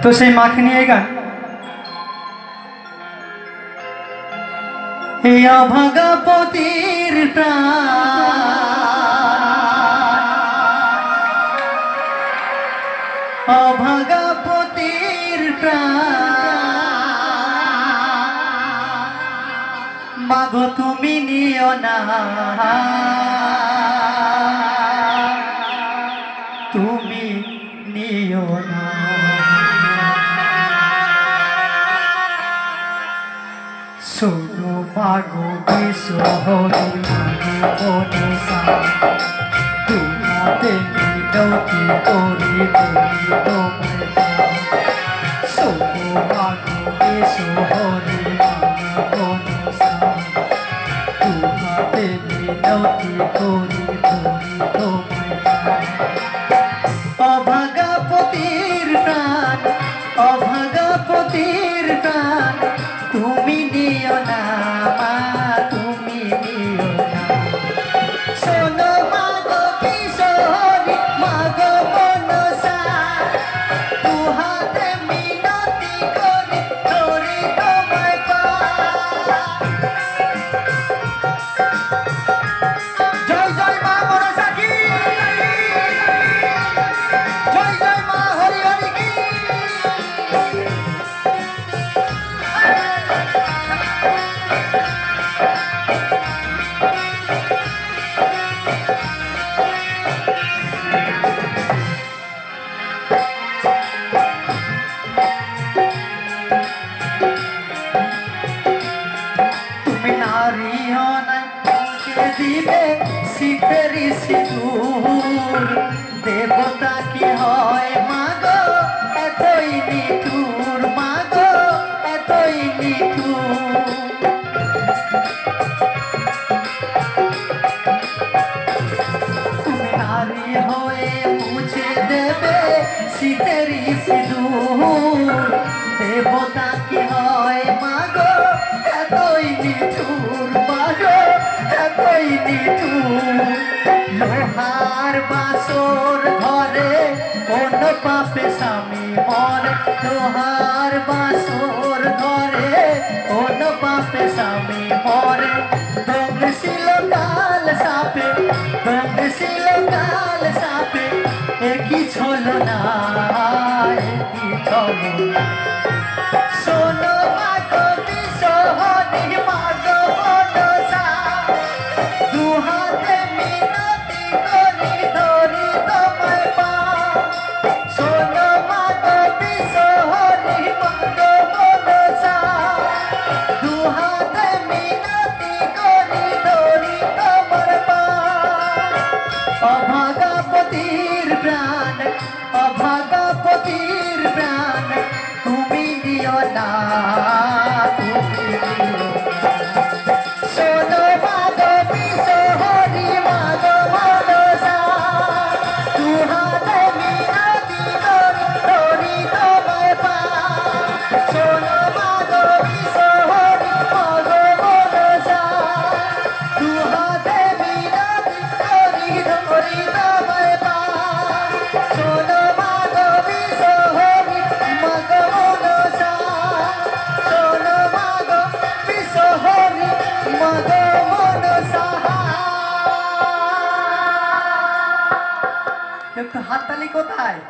তো সেই মাকে নিয়ে গান। এই অভাগা পতির অভাগা পতির মাগো তুমি নিও না, তুমি নিও না। শোনো মাগো বিশ্বহরি মনসা, তোমাতে মিনতি করি করি তোমায়। শোনো মাগো বিশ্বহরি মনসা, তোমাতে মিনতি করি করি তোমায়। অভাগা পতির প্রাণ, অভাগা পতির প্রাণ, তুমি নিও না মা, তুমি নিও না। শোনো মাগো কিশোরী মাগো মনসা, দুহাতে মিনতি করি ধরি তোমায় পা। জয় জয় মা মনসা কি, জয় জয় মা হরি হরি কি। তুমি নারী নাই দিবে শীতেরি সিঁদুর, দেবতা কি হয় মাগো এতই নিঠুর, মাগো এতই নিঠুর। তুমি নারী হয়ে মুছে দেবে শীতেরি সিঁদুর, দেবতা কি হয় মাগো এতই নিঠুর, মাগো এতই নিঠুর। লোহার বাসর ঘরে কোন পাপে স্বামী মরে, লোহার বাসর ঘরে কোন পাপে স্বামী মরে। দংশিল কাল সাপে, দংশিল কাল সাপে, একই ছলো না, একই ছলো না। শোনো মাগো বিশ্বহরি মাগো মনসা, দুহাতে মিনতি করি ধরি তোমায় পা। শোনো মাগো বিশ্বহরি মাগো মনসা, দুহাতে মিনতি করি ধরি তোমার পা। অভাগা পতির প্রাণ, অভাগা পতির প্রাণ, তুমি দিও না, তুমি দিও না। শোনো মাগো বিশ্বহরি মাগো মনসা, দুহাতে মিনতি করি ধরি তোমায় পা। শোনো মাগো বিশ্বহরি মাগো মনসা, দুহাতে মিনতি করি ধরি তোমায় পা। শোনো মাগো বিশ্বহরি মাগো মনসা, শোনো মাগো বিশ্বহরি মাগো মনসা। একটু হাততালি কোথায়?